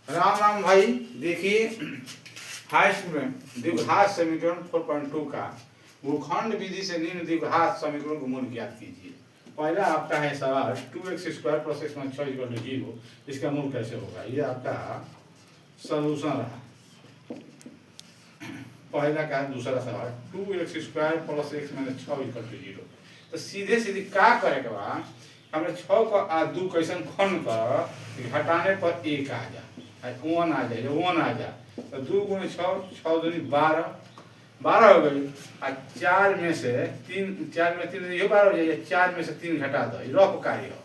राम राम भाई। देखिए, high student, द्विघात समीकरण 4.2 का भूखंड विधि से निम्न द्विघात समीकरण को मूल ज्ञात कीजिए। पहला आपका है सवाल 2x² + x - 6 = 0, इसका मूल कैसे होगा। ये आपका सॉल्यूशन रहा पहला का। दूसरा सवाल 2x² + x - 6 = 0। तो सीधे सीधे क्या करे के बा, हमने 6 को 2 कैसन खंड कर घटाने पर 1 आ जा, 1 आ जाए, 1 आ जा तो 2 × 6 6 दूनी 12 12 हो गई। और 4 में से 3, 4 में 3 ये 12 हो जाए, 4 में से 3 घटा दो, रफ कार्य हो।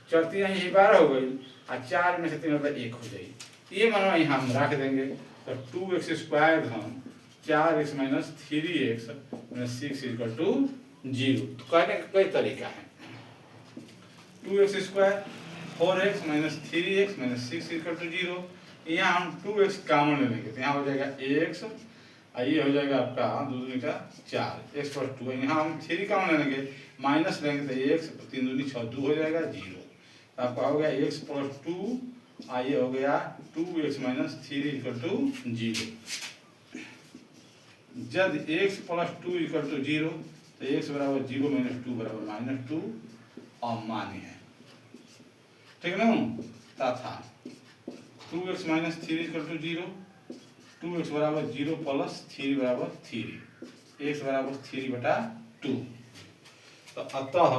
4 3 ये 12 हो गई और 4 में से 3 मतलब 1 हो जाए। ये मानो यहाँ हम रख देंगे तो 2x² हम 4x - 3x - 6 = 0। तो कहने का कई तरीका है। 2x² 4x - 3x - 6 = 0। यहाँ हम 2x कॉमन ले लेंगे तो यहाँ हो जाएगा x और ये हो जाएगा आपका 2 दूनी का 4, x + 2। यहाँ हम 3 कॉमन ले लेंगे, माइनस लेंगे तो x 3 दूनी 6, 2 हो जाएगा 0। तो आपका हो गया x + 2 और ये हो गया 2x - 3 = 0। जब x + 2 = 0 तो x बराबर 0 - 2 बराबर -2 अमान्य है, ठीक है ना। तथा 2x - 3 = 0, 2x बराबर 0 + 3 बराबर 3, x बराबर 3/2। तो अतः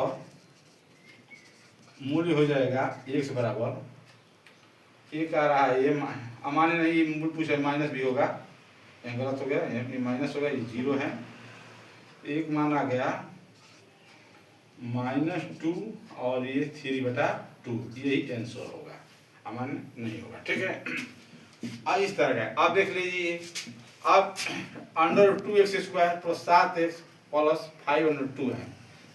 मूल्य हो जाएगा x बराबर, एक आ रहा है ये अमान्य नहीं, ये मूल पूछा माइनस भी होगा, यहाँ गलत हो गया, ये माइनस होगा, ये 0 है। एक माना गया -2 और ये 3/2, यही आंसर होगा, अमान्य नहीं होगा, ठीक है। इस तरह का आप देख लीजिए। अब √2x² + 7x + 5√2 है,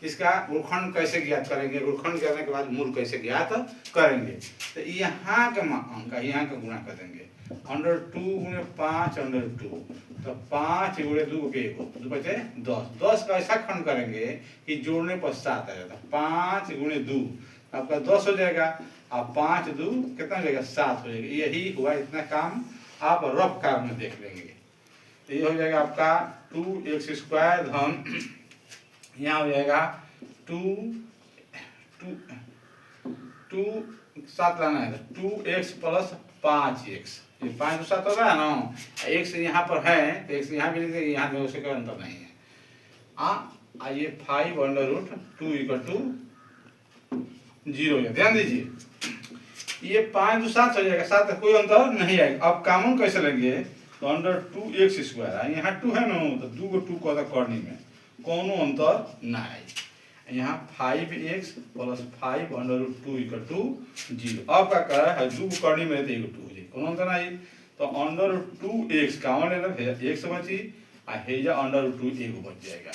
इसका गुणनखंड कैसे ज्ञात करेंगे, गुणनखंड करने के बाद मूल कैसे ज्ञात करेंगे। तो यहाँ का अंक यहाँ का गुणा कर देंगे, √2 × 5√2 तो 5 × 2 के 2 बचे 10। 10 का ऐसा खंड करेंगे कि जोड़ने पर 7 आ जाता। 5 × 2 आपका 10 हो जाएगा और 5 2 कितना हो जाएगा, 7 हो जाएगा। यही हुआ, इतना काम आप रफ काम में देख लेंगे। तो ये हो जाएगा आपका 2x² धन, यहाँ हो जाएगा 7 लाना है 2x + 5x, ये 5 तो 7 होगा ना, x यहाँ पर है तो x यहाँ भी लिख देंगे, यहाँ में उससे कोई अंतर नहीं है। ये 5√2 = 0 है। ध्यान दीजिए, ये 5 तो 7 हो जाएगा, 7 कोई अंतर नहीं आएगा। अब कॉमन कैसे लेंगे, तो √2x², यहाँ 2 है ना, तो 2 को 2 को करनी में कोनो अंतर ना आए। यहाँ 5x + 5√2 = 0। अब क्या कर रहा है, 2 को करनी में रहते 2 हो जाए, कोनो अंतर ना आई। तो √2x कॉमन ले लो, x बची और हेजा √2 1 बच जाएगा।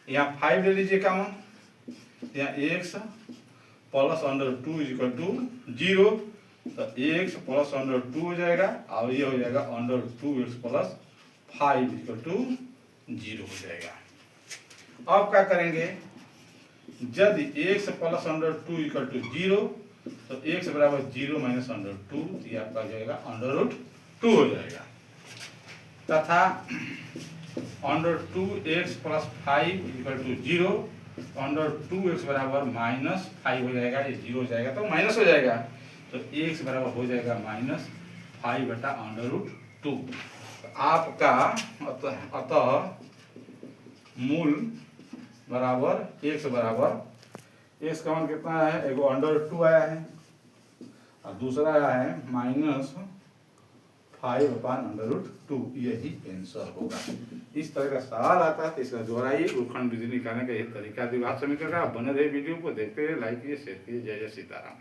यहाँ 5 ले लीजिए कॉमन, यहाँ x + √2 = 0, तो x + √2 हो जाएगा और ये हो जाएगा √2x + 5 = 0 हो जाएगा। अब क्या करेंगे, यदि x + √2 = 0 तो x बराबर 0 - √2, ये आपका हो जाएगा √2 हो जाएगा। तथा √2x + 5 = 0, √2x बराबर -5 हो जाएगा, ये 0 हो जाएगा तो माइनस हो जाएगा, तो x बराबर हो जाएगा -5/√2। तो आपका अतः मूल बराबर x बराबर, x का मान कितना है, एगो √2 आया है और दूसरा आया है -5/√2, यही आंसर होगा। इस तरह का सवाल आता है तो इसका दोहराइए, गुणनखंड विधि निकालने का यह तरीका द्विघात समीकरण का। बने रहे वीडियो को देखते रहे, लाइक कीजिए, शेयर कीजिए। जय जय सीताराम।